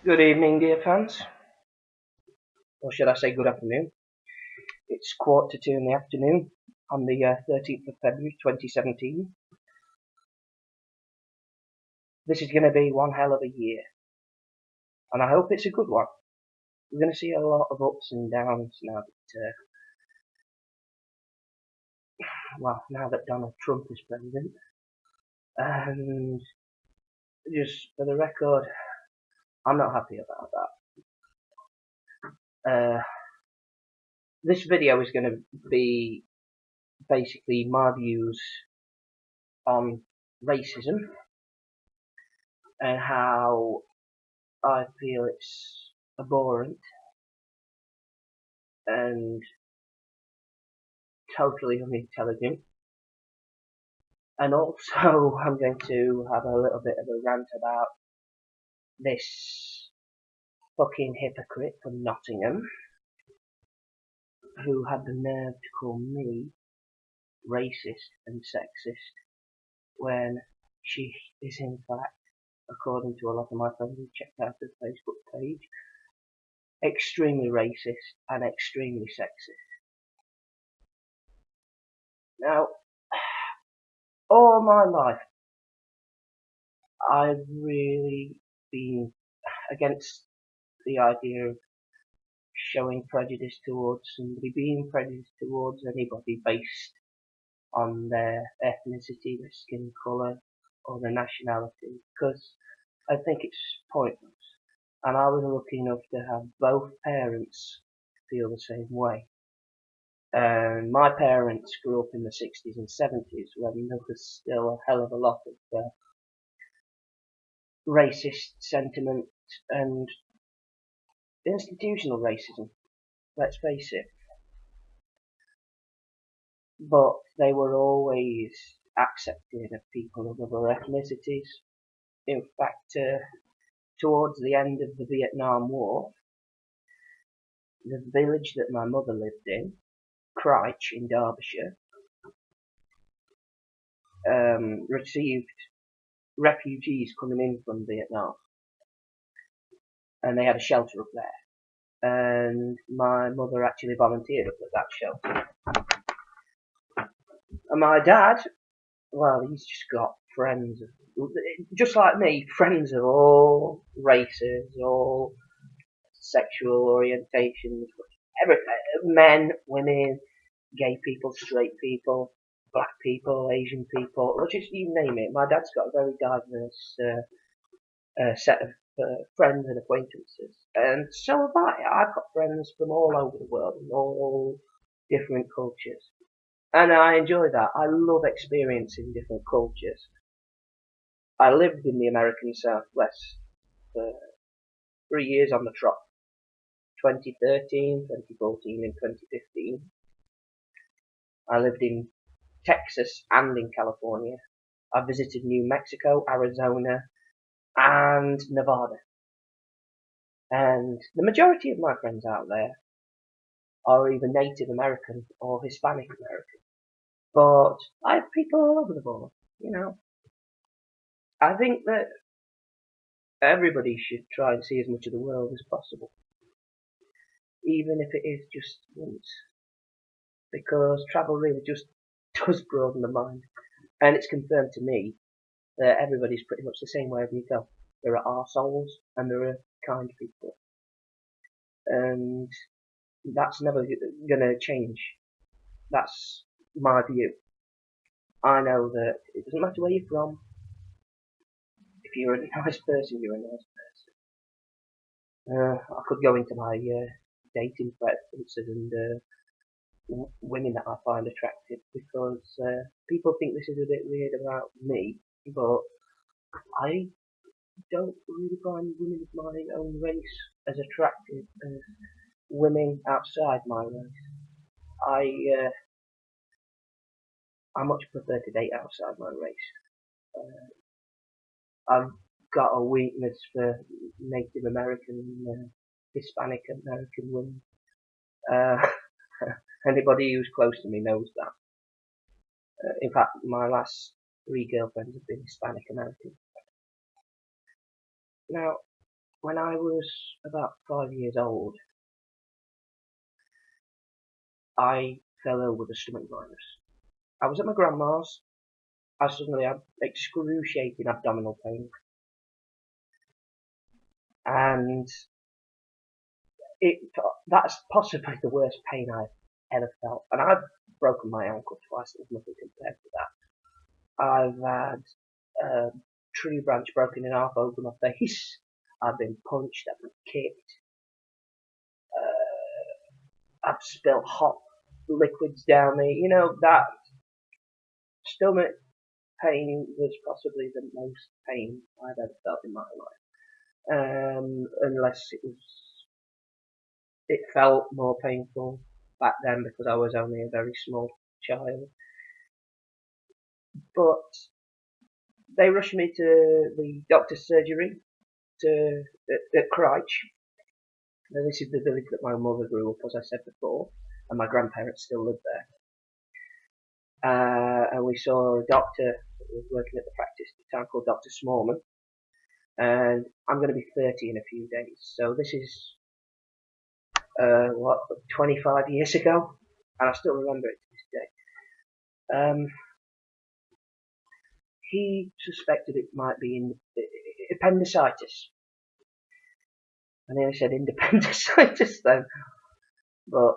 Good evening, dear fans. Or should I say good afternoon? It's 1:45 in the afternoon on the 13th of February 2017. This is going to be one hell of a year. And I hope it's a good one. We're going to see a lot of ups and downs now that Donald Trump is president. And just for the record, I'm not happy about that. This video is going to be basically my views on racism and how I feel it's abhorrent and totally unintelligent. And also, I'm going to have a little bit of a rant about this fucking hypocrite from Nottingham who had the nerve to call me racist and sexist when she is in fact, according to a lot of my friends who checked out the Facebook page, extremely racist and extremely sexist. Now, all my life, I've really been against the idea of showing prejudice towards somebody, being prejudiced towards anybody based on their ethnicity, their skin colour, or their nationality, because I think it's pointless. And I was lucky enough to have both parents feel the same way. And my parents grew up in the 60s and 70s when there was still a hell of a lot of racist sentiment and institutional racism, let's face it. But they were always accepting of people of other ethnicities. In fact, towards the end of the Vietnam War, the village that my mother lived in, Crich in Derbyshire, received refugees coming in from Vietnam, and they had a shelter up there. And my mother actually volunteered up at that shelter. And my dad, well, he's just got friends, just like me, friends of all races, all sexual orientations, men, women, gay people, straight people, black people, Asian people, or just you name it. My dad's got a very diverse set of friends and acquaintances, and so have I. I've got friends from all over the world, in all different cultures. And I enjoy that. I love experiencing different cultures. I lived in the American Southwest for 3 years on the trot. 2013, 2014 and 2015. I lived in Texas and in California. I visited New Mexico, Arizona and Nevada. And the majority of my friends out there are either Native American or Hispanic American. But I have people all over the board, you know. I think that everybody should try and see as much of the world as possible, even if it is just once, because travel really just does broaden the mind, and it's confirmed to me that everybody's pretty much the same wherever you go. There are arseholes and there are kind people, and that's never gonna change. That's my view. I know that it doesn't matter where you're from. If you're a nice person, you're a nice person. I could go into my dating preferences and women that I find attractive, because people think this is a bit weird about me, but I don't really find women of my own race as attractive as women outside my race. I much prefer to date outside my race. I've got a weakness for Native American, Hispanic American women. Anybody who's close to me knows that. In fact, my last 3 girlfriends have been Hispanic American. Now, when I was about 5 years old, I fell ill with a stomach virus. I was at my grandma's. I suddenly had excruciating abdominal pain, and that's possibly the worst pain I've ever felt. And I've broken my ankle twice. There's nothing compared to that. I've had a tree branch broken in half over my face. I've been punched. I've been kicked. I've spilled hot liquids down me. You know, that stomach pain was possibly the most pain I've ever felt in my life. Unless it felt more painful back then because I was only a very small child. But they rushed me to the doctor's surgery at Crouch. Now, this is the village that my mother grew up, as I said before, and my grandparents still live there. And we saw a doctor that was working at the practice at the time called Dr. Smallman. And I'm going to be 30 in a few days. So this is, 25 years ago? And I still remember it to this day. He suspected it might be appendicitis. I nearly said independicitis then. But,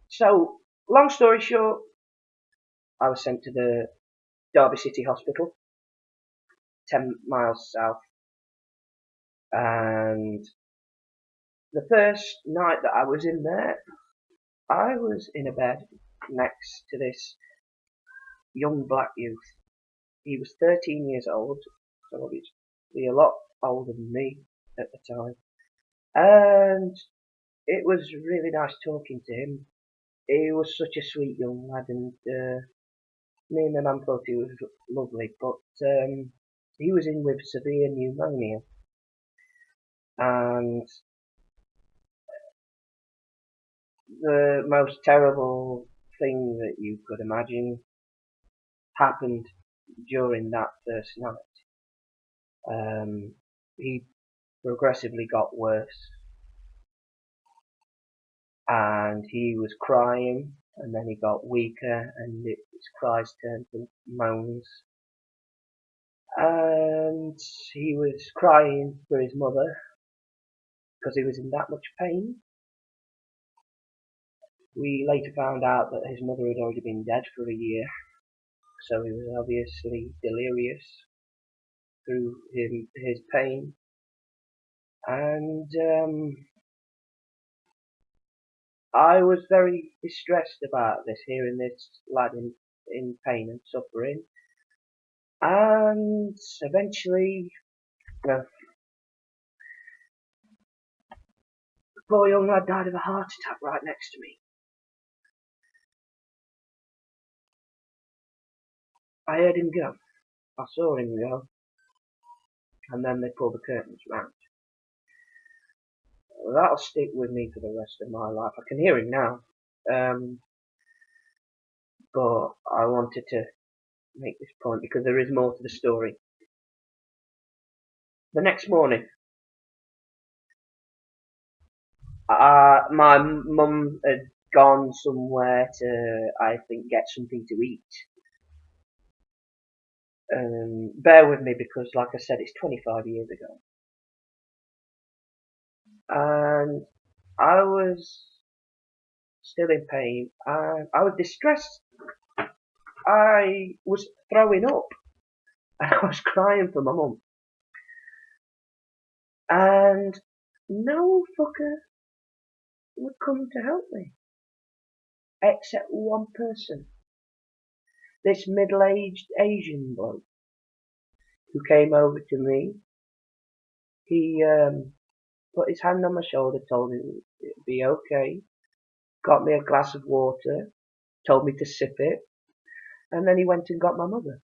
so, long story short, I was sent to the Derby City Hospital, 10 miles south. And the first night that I was in there, I was in a bed next to this young black youth. He was 13 years old, so obviously a lot older than me at the time. And it was really nice talking to him. He was such a sweet young lad, and me and my mum thought he was lovely, but he was in with severe pneumonia. And the most terrible thing that you could imagine happened during that first night. He progressively got worse, and he was crying, and then he got weaker, and his cries turned to moans. And he was crying for his mother because he was in that much pain. We later found out that his mother had already been dead for a year, so he was obviously delirious through his pain. And I was very distressed about this, hearing this lad in pain and suffering. And eventually, the poor young lad died of a heart attack right next to me. I heard him go. I saw him go. And then they pulled the curtains round. That'll stick with me for the rest of my life. I can hear him now. But I wanted to make this point because there is more to the story. The next morning, my mum had gone somewhere to, I think, get something to eat. Bear with me because, like I said, it's 25 years ago. And I was still in pain. I was distressed. I was throwing up. And I was crying for my mum. And no fucker would come to help me. Except one person. This middle-aged Asian bloke who came over to me. He put his hand on my shoulder, told me it'd be okay, got me a glass of water, told me to sip it, and then he went and got my mother.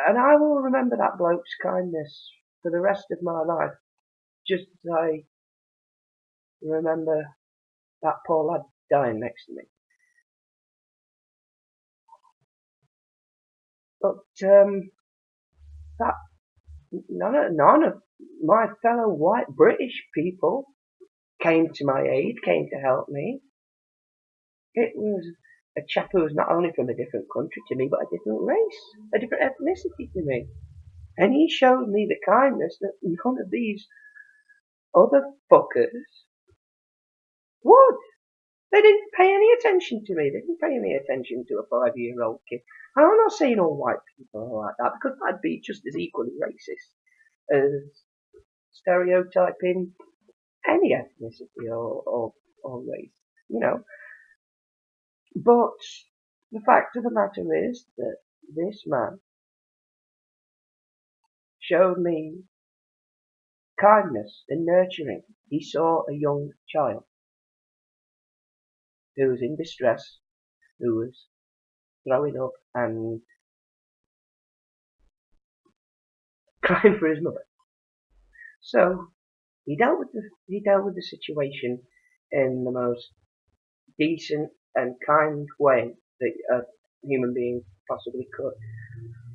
And I will remember that bloke's kindness for the rest of my life, just as I remember that poor lad dying next to me. But that none of my fellow white British people came to my aid, came to help me. It was a chap who was not only from a different country to me, but a different race, a different ethnicity to me. And he showed me the kindness that none of these other fuckers would. They didn't pay any attention to me. They didn't pay any attention to a 5-year-old kid. And I'm not saying all white people are like that, because I'd be just as equally racist as stereotyping any ethnicity or race, you know. But the fact of the matter is that this man showed me kindness and nurturing. He saw a young child who was in distress, who was throwing up and crying for his mother. So he dealt with the situation in the most decent and kind way that a human being possibly could,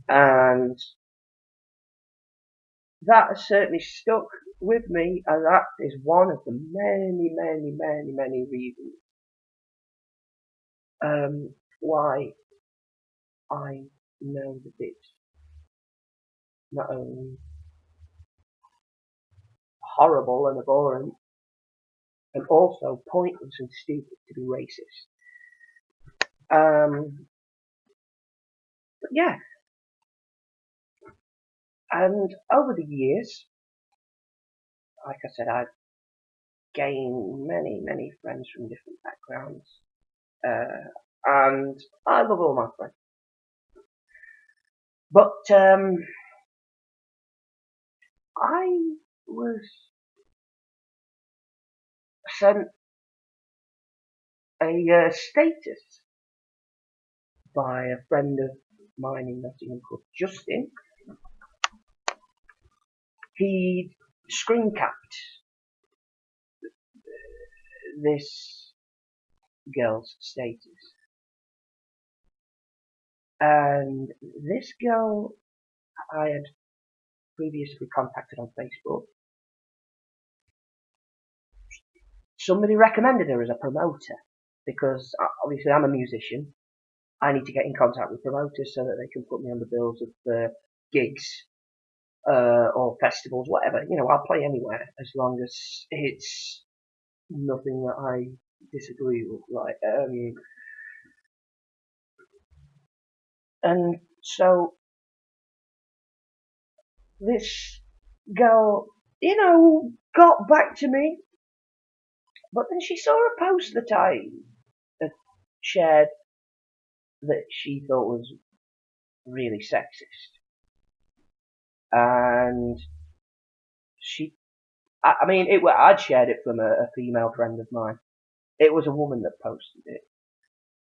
and that has certainly stuck with me, and that is one of the many reasons why I know that it's not only horrible and abhorrent, and also pointless and stupid to be racist. But yeah, and over the years, like I said, I've gained many friends from different backgrounds, and I love all my friends. But I was sent a status by a friend of mine in Nottingham called Justin. He screen capped this girl's status, and this girl I had previously contacted on Facebook. Somebody recommended her as a promoter, because obviously I'm a musician. I need to get in contact with promoters so that they can put me on the bills of gigs or festivals, whatever. You know, I'll play anywhere as long as it's nothing that I disagree with. And so this girl, you know, got back to me, but then she saw a post that I had shared that she thought was really sexist, and I'd shared it from a female friend of mine. It was a woman that posted it,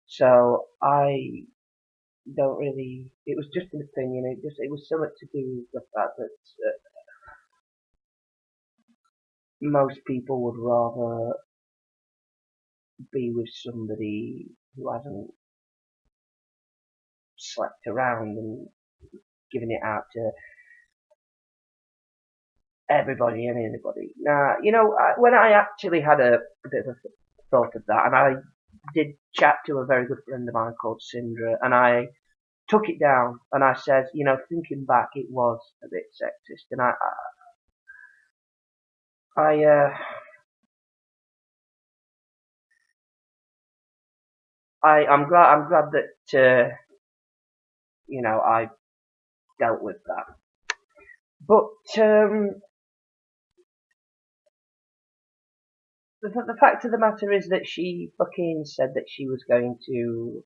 so I don't really. It was just an opinion. It was something to do with the fact that most people would rather be with somebody who hasn't slept around and given it out to everybody and anybody. Now, you know, when I actually had a bit of a thought of that, and I did chat to a very good friend of mine called Sindra, and I took it down, and I said, you know, thinking back, it was a bit sexist, and I'm glad that you know, I dealt with that. But the fact of the matter is that she fucking said that she was going to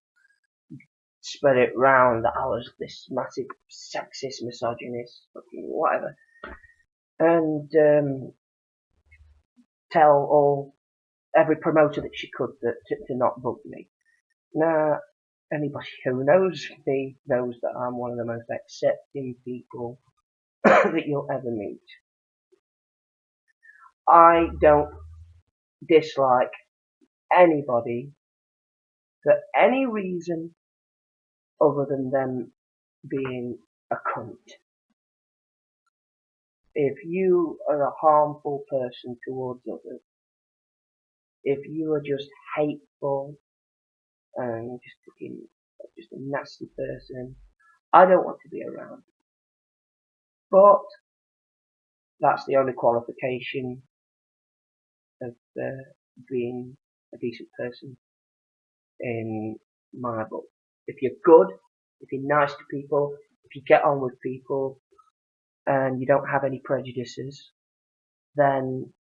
spread it round that I was this massive sexist, misogynist, fucking whatever, and tell every promoter that she could to not book me. Now, anybody who knows me knows that I'm one of the most accepting people that you'll ever meet. I don't dislike anybody for any reason other than them being a cunt. if you are a harmful person towards others, if you are just hateful and just a nasty person, I don't want to be around. But that's the only qualification of being a decent person in my book. If you're good, if you're nice to people, if you get on with people, and you don't have any prejudices, then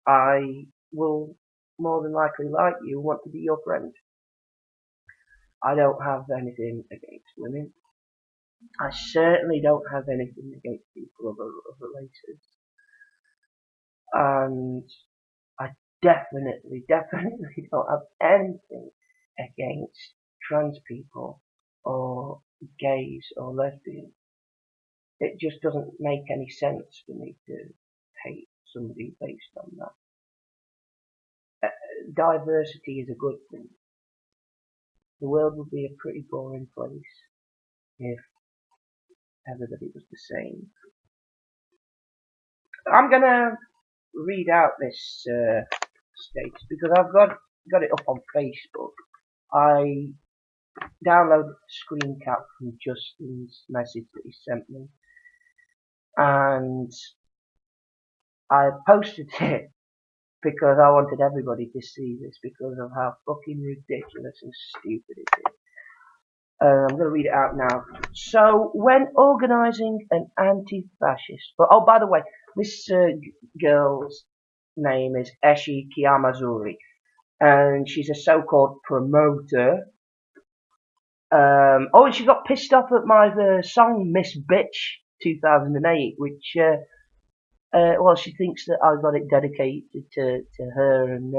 I will more than likely like you, want to be your friend. I don't have anything against women. I certainly don't have anything against people of other races. And I definitely don't have anything against trans people or gays or lesbians. It just doesn't make any sense for me to hate somebody based on that. Diversity is a good thing. The world would be a pretty boring place if everybody was the same. I'm gonna read out this status because I've got it up on Facebook. I downloaded the screen cap from Justin's message that he sent me, and I posted it because I wanted everybody to see this because of how fucking ridiculous and stupid it is. I'm going to read it out now. So, when organising an anti-fascist... oh, by the way, this girl's name is Eshi Kiyamazuri, and she's a so-called promoter. And she got pissed off at my song Miss Bitch 2008, which... well, she thinks that I got it dedicated to her, and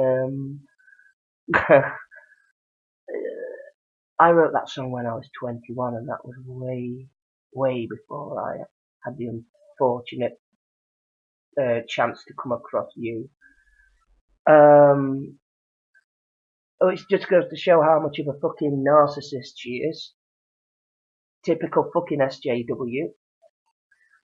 I wrote that song when I was 21, and that was way before I had the unfortunate chance to come across you. It just goes to show how much of a fucking narcissist she is. Typical fucking SJW.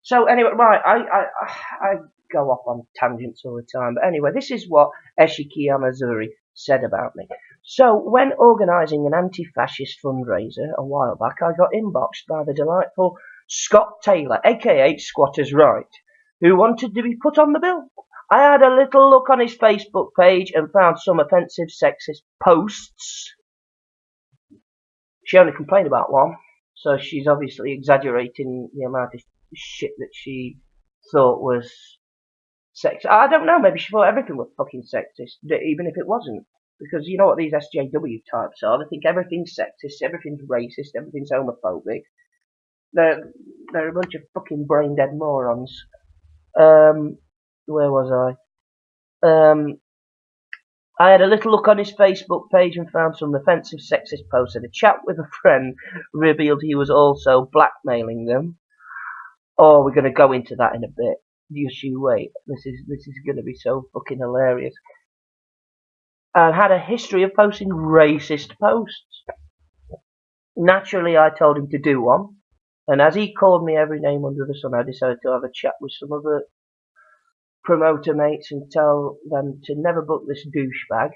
So anyway, right, I go off on tangents all the time. But anyway, this is what Eshiki Amazuri said about me. So, when organising an anti-fascist fundraiser a while back, I got inboxed by the delightful Scott Taylor, aka Squatters' Right, who wanted to be put on the bill. I had a little look on his Facebook page and found some offensive sexist posts. She only complained about one, so she's obviously exaggerating the amount of shit that she thought was sexist. I don't know, maybe she thought everything was fucking sexist, even if it wasn't. Because you know what these SJW types are, they think everything's sexist, everything's racist, everything's homophobic. They're a bunch of fucking brain-dead morons. Where was I? I had a little look on his Facebook page and found some offensive sexist posts, and a chat with a friend revealed he was also blackmailing them. Oh, we're going to go into that in a bit. Just you wait. This is going to be so fucking hilarious. And had a history of posting racist posts. Naturally, I told him to do one, and as he called me every name under the sun, I decided to have a chat with some other promoter mates and tell them to never book this douchebag.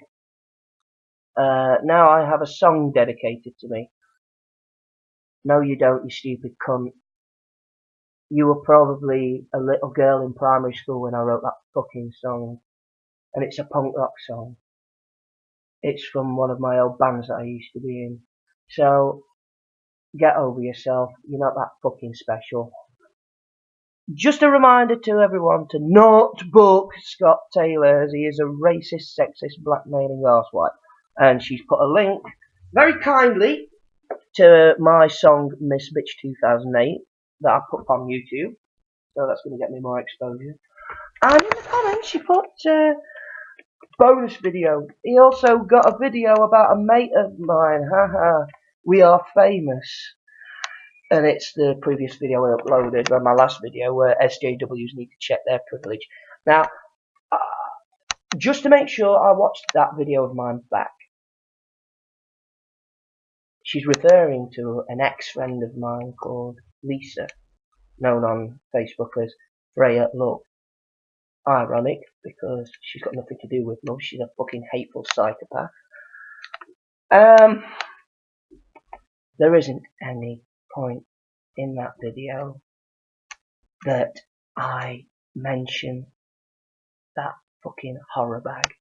Now I have a song dedicated to me. No, you don't, you stupid cunt. You were probably a little girl in primary school when I wrote that fucking song, and it's a punk rock song. It's from one of my old bands that I used to be in. So, get over yourself. You're not that fucking special. Just a reminder to everyone to not book Scott Taylor, as he is a racist, sexist, blackmailing arsewite. And she's put a link, very kindly, to my song Miss Bitch 2008 that I put on YouTube. So that's going to get me more exposure. And in the comments she put bonus video. He also got a video about a mate of mine. Haha, we are famous. And it's the previous video I uploaded, or my last video, where SJWs need to check their privilege. Now, just to make sure, I watched that video of mine back. She's referring to an ex-friend of mine called Lisa, known on Facebook as Freya love. Ironic, because she's got nothing to do with love. She's a fucking hateful psychopath. There isn't any point in that video that I mention that fucking horror bag.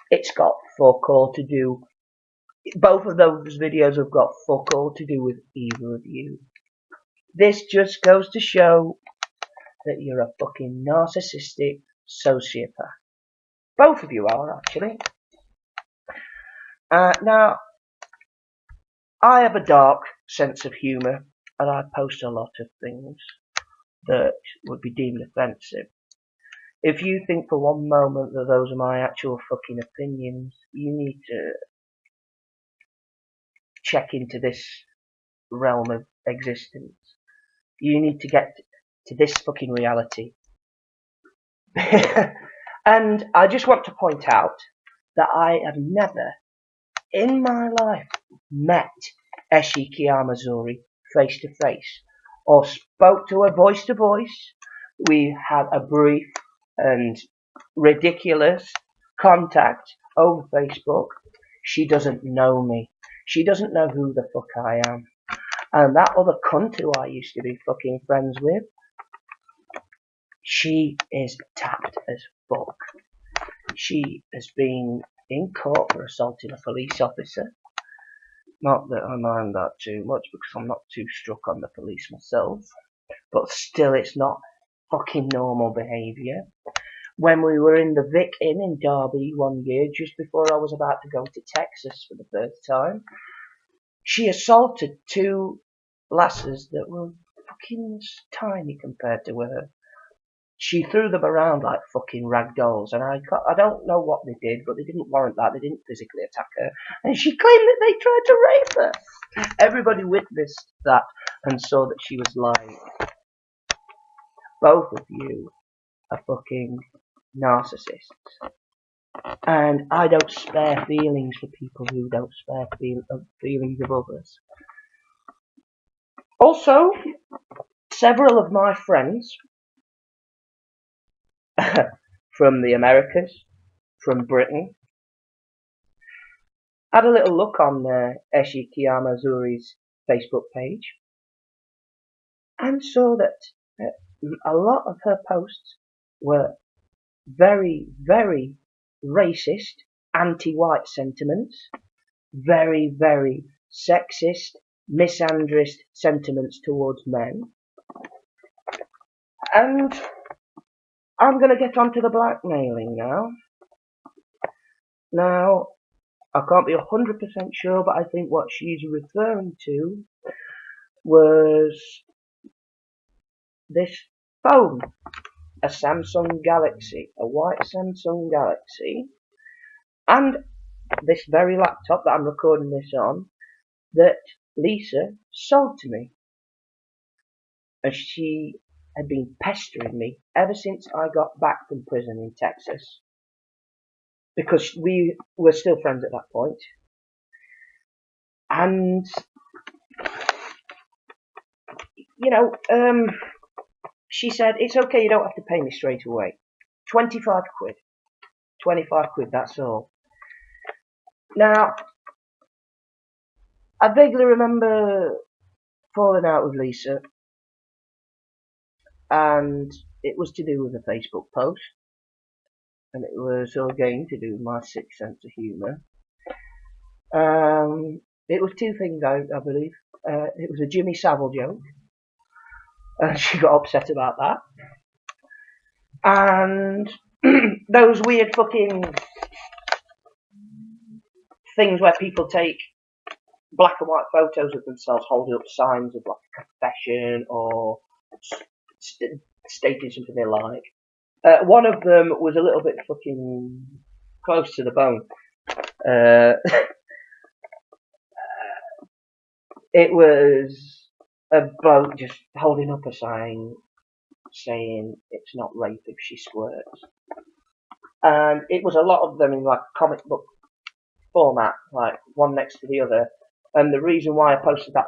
It's got fuck all to do. Both of those videos have got fuck all to do with either of you. This just goes to show that you're a fucking narcissistic sociopath. Both of you are, actually. Now, I have a dark sense of humour, and I post a lot of things that would be deemed offensive. If you think for one moment that those are my actual fucking opinions, you need to check into this realm of existence. You need to get to this fucking reality. And I just want to point out that I have never in my life met Eshi Kiyamazuri face to face or spoke to her voice to voice. We had a brief and ridiculous contact over Facebook. She doesn't know me. She doesn't know who the fuck I am. And that other cunt who I used to be fucking friends with, she is tapped as fuck. She has been in court for assaulting a police officer. Not that I mind that too much, because I'm not too struck on the police myself. But still, it's not fucking normal behaviour. When we were in the Vic Inn in Derby one year, just before I was about to go to Texas for the first time, she assaulted two lasses that were fucking tiny compared to her. She threw them around like fucking rag dolls, and I don't know what they did, but they didn't warrant that. They didn't physically attack her, and she claimed that they tried to rape her. Everybody witnessed that and saw that she was lying. Both of you are fucking narcissists, and I don't spare feelings for people who don't spare feelings of others. Also, several of my friends from the Americas, from Britain, had a little look on Eshi Kiyamazuri's Facebook page and saw that a lot of her posts were very, very racist, anti-white sentiments, very, very sexist, misandrist sentiments towards men. And I'm going to get onto the blackmailing now. Now, I can't be 100% sure, but I think what she's referring to was this phone, a Samsung Galaxy, a white Samsung Galaxy, and this very laptop that I'm recording this on, that Lisa sold to me. And she had been pestering me ever since I got back from prison in Texas, because we were still friends at that point. And she said, it's okay, you don't have to pay me straight away. 25 quid. 25 quid, that's all. Now, I vaguely remember falling out with Lisa, and it was to do with a Facebook post, and it was again to do with my sick sense of humour. It was two things, I believe. It was a Jimmy Savile joke, and she got upset about that. And those weird fucking things where people take black and white photos of themselves holding up signs of like a confession or stating something they like. One of them was a little bit fucking close to the bone. It was a bloke just holding up a sign saying it's not rape if she squirts. And it was a lot of them in like comic book format, like one next to the other. And the reason why I posted that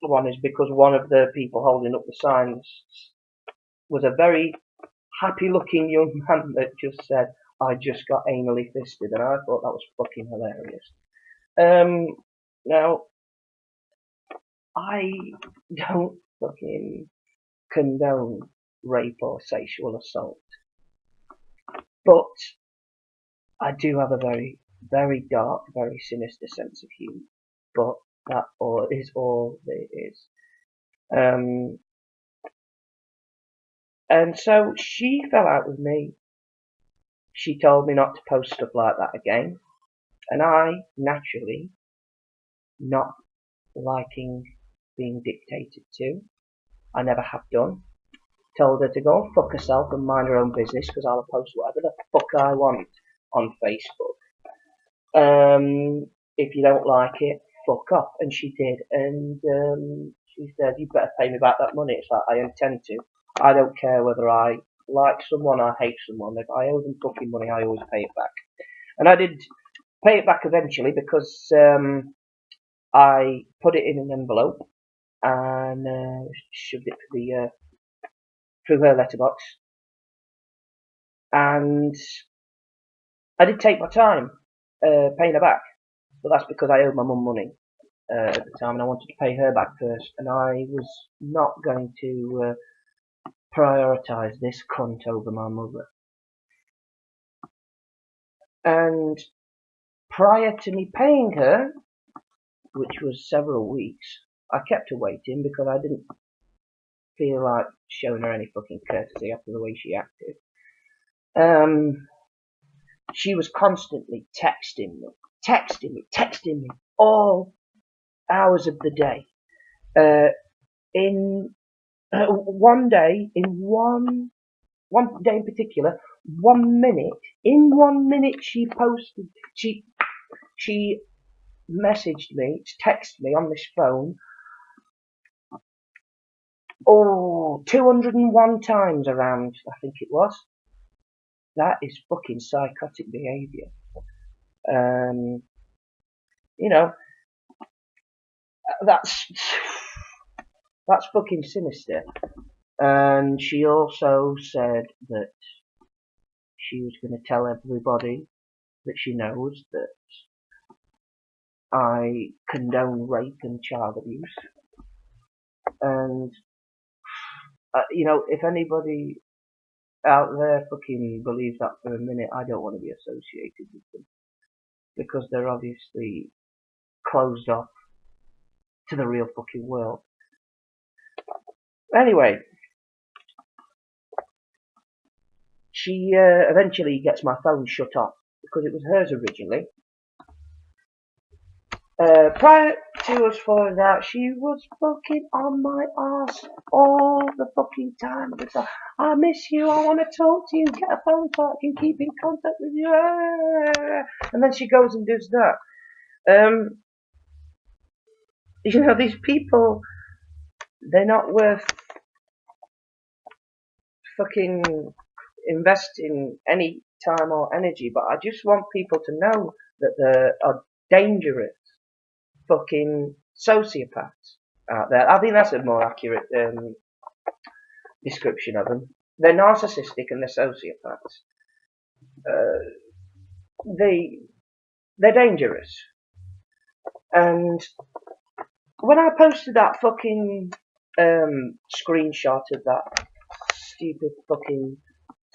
one is because one of the people holding up the signs was a very happy-looking young man that just said, "I just got anally fisted," and I thought that was fucking hilarious. Now, I don't fucking condone rape or sexual assault, but I do have a very, very dark, very sinister sense of humour. But that is all it is. And so she fell out with me. She told me not to post stuff like that again. And I, naturally, not liking being dictated to, I never have done, told her to go and fuck herself and mind her own business, because I'll post whatever the fuck I want on Facebook. If you don't like it, fuck off. And she did. And she said, "You better pay me back that money." It's like, I intend to. I don't care whether I like someone or hate someone. If I owe them fucking money, I always pay it back. And I did pay it back eventually, because I put it in an envelope and shoved it through her letterbox. And I did take my time paying her back, but that's because I owed my mum money at the time, and I wanted to pay her back first, and I was not going to prioritise this cunt over my mother. And prior to me paying her, which was several weeks, I kept her waiting because I didn't feel like showing her any fucking courtesy after the way she acted. She was constantly texting me all hours of the day. One day in particular, 1 minute, in 1 minute she posted, she messaged me, texted me on this phone, 201 times around, I think it was. That is fucking psychotic behaviour. You know, that's fucking sinister. And she also said that she was going to tell everybody that she knows that I condone rape and child abuse. And, you know, if anybody out there fucking believes that for a minute, I don't want to be associated with them. Because they're obviously closed off to the real fucking world. Anyway, she eventually gets my phone shut off, because it was hers originally. Prior to us falling out, she was fucking on my arse all the fucking time. It's like, "I miss you, I want to talk to you, get a phone so I can keep in contact with you." And then she goes and does that. You know, these people, they're not worth fucking investing any time or energy, but I just want people to know that there are dangerous fucking sociopaths out there. I think that's a more accurate description of them. They're narcissistic and they're sociopaths. They're dangerous. And when I posted that fucking screenshot of that stupid fucking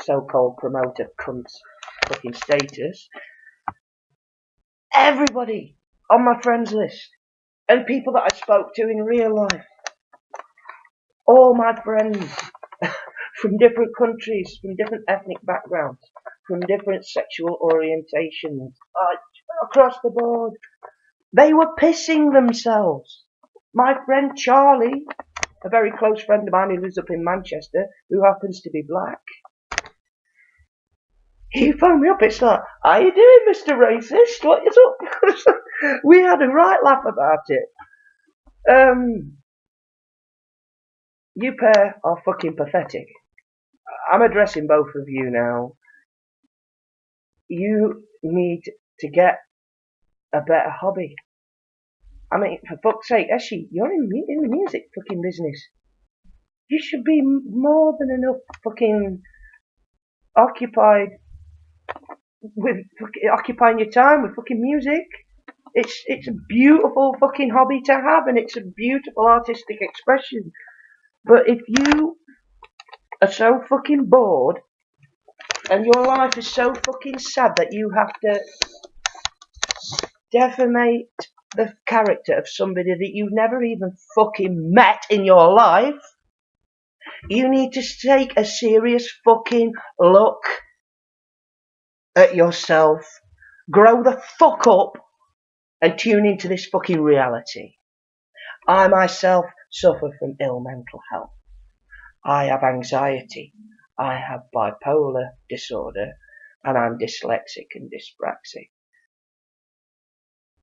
so-called promoter cunt's fucking status, everybody on my friends list and people that I spoke to in real life, all my friends from different countries, from different ethnic backgrounds, from different sexual orientations, across the board, they were pissing themselves. My friend Charlie, a very close friend of mine who lives up in Manchester, who happens to be black, he phoned me up. It's like, "How you doing, Mr. Racist? What is up?" We had a right laugh about it. You pair are fucking pathetic. I'm addressing both of you now. You need to get a better hobby. I mean, for fuck's sake, Eshi, you're in the music fucking business. You should be more than enough fucking occupied with occupying your time with fucking music. It's a beautiful fucking hobby to have, and it's a beautiful artistic expression. But if you are so fucking bored, and your life is so fucking sad that you have to defamate the character of somebody that you've never even fucking met in your life, you need to take a serious fucking look at yourself, grow the fuck up, and tune into this fucking reality. I myself suffer from ill mental health. I have anxiety. I have bipolar disorder, and I'm dyslexic and dyspraxic.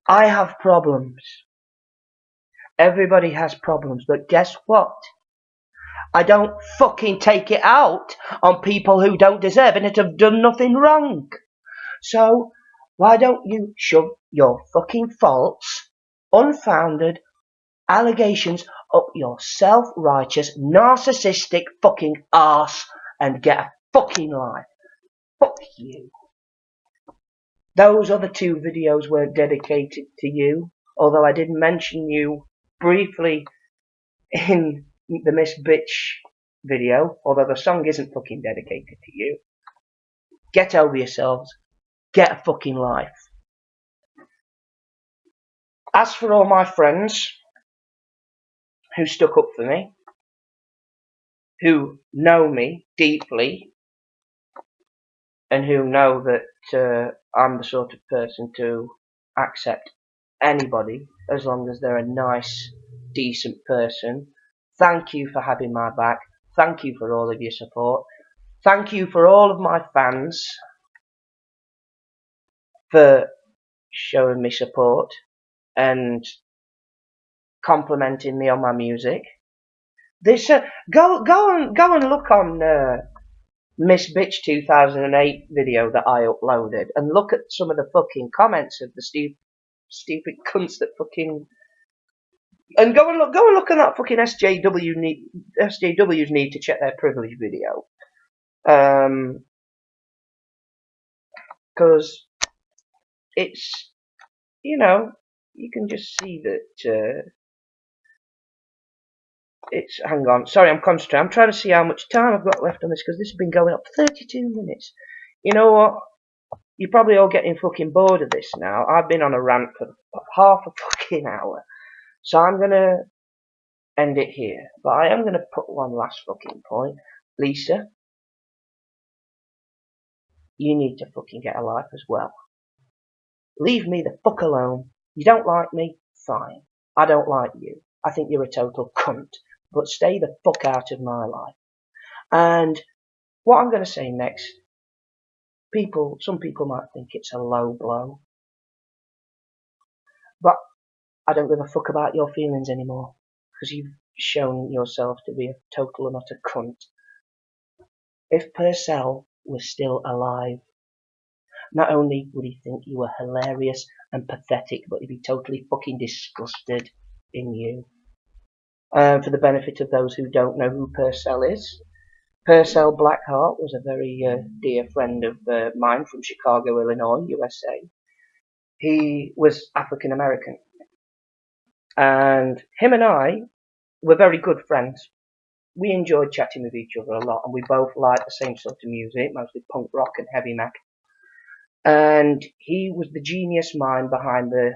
I have problems. Everybody has problems, but guess what? I don't fucking take it out on people who don't deserve it and have done nothing wrong. So, why don't you shove your fucking false, unfounded allegations up your self-righteous, narcissistic fucking arse and get a fucking life. Fuck you. Those other two videos weren't dedicated to you, although I did mention you briefly in the Miss Bitch video, although the song isn't fucking dedicated to you. Get over yourselves. Get a fucking life. As for all my friends who stuck up for me, who know me deeply, and who know that I'm the sort of person to accept anybody as long as they're a nice, decent person, thank you for having my back. Thank you for all of your support. Thank you for all of my fans for showing me support and complimenting me on my music. This go and look on Miss Bitch 2008 video that I uploaded, and look at some of the fucking comments of the stupid cunts that fucking, and go and look at that fucking SJWs need to check their privilege video, because it's, you know, you can just see that it's, hang on, sorry, I'm concentrating, I'm trying to see how much time I've got left on this, because this has been going up 32 minutes. You know what? You're probably all getting fucking bored of this now. I've been on a rant for half a fucking hour. So I'm gonna end it here. But I am gonna put one last fucking point. Lisa, you need to fucking get a life as well. Leave me the fuck alone. You don't like me? Fine. I don't like you. I think you're a total cunt. But stay the fuck out of my life. And what I'm gonna say next, some people might think it's a low blow. But I don't give a fuck about your feelings anymore, because you've shown yourself to be a total and utter cunt. If Percell was still alive, not only would he think you were hilarious and pathetic, but he'd be totally fucking disgusted in you. For the benefit of those who don't know who Percell is, Percell Blackheart was a very dear friend of mine from Chicago, Illinois, USA. He was African American. And him and I were very good friends. We enjoyed chatting with each other a lot, and we both liked the same sort of music, mostly punk rock and heavy metal. And he was the genius mind behind the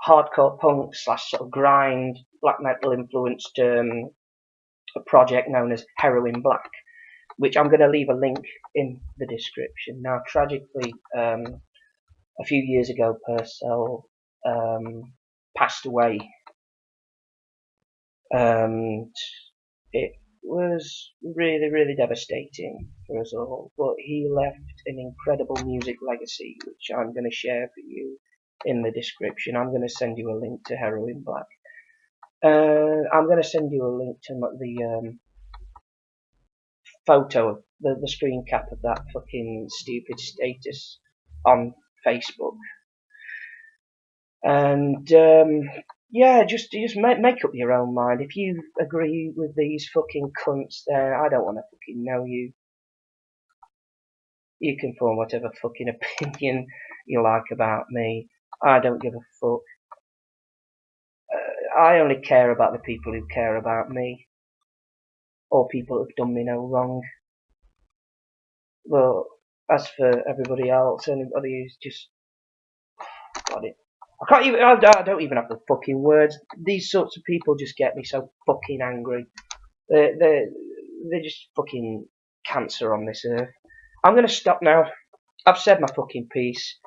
hardcore punk / sort of grind black metal influenced a project known as Heroin Black, which I'm going to leave a link in the description. Now, tragically, a few years ago, Percell passed away, and it was really, really devastating for us all. But he left an incredible music legacy, which I'm going to share for you in the description. I'm going to send you a link to Heroin Black. I'm going to send you a link to the photo, the screen cap of that fucking stupid status on Facebook. And yeah, just make up your own mind. If you agree with these fucking cunts, then I don't want to fucking know you. You can form whatever fucking opinion you like about me. I don't give a fuck. I only care about the people who care about me, or people who've done me no wrong. But as for everybody else, anybody who's just got it, I can't even. I don't even have the fucking words. These sorts of people just get me so fucking angry. They're just fucking cancer on this earth. I'm gonna stop now. I've said my fucking piece.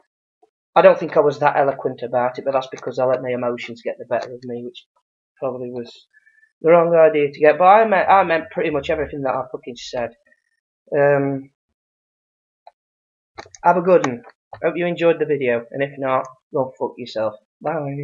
I don't think I was that eloquent about it, but that's because I let my emotions get the better of me, which probably was the wrong idea to get. But I meant pretty much everything that I fucking said. Have a good one. Hope you enjoyed the video, and if not, go fuck yourself. Bye.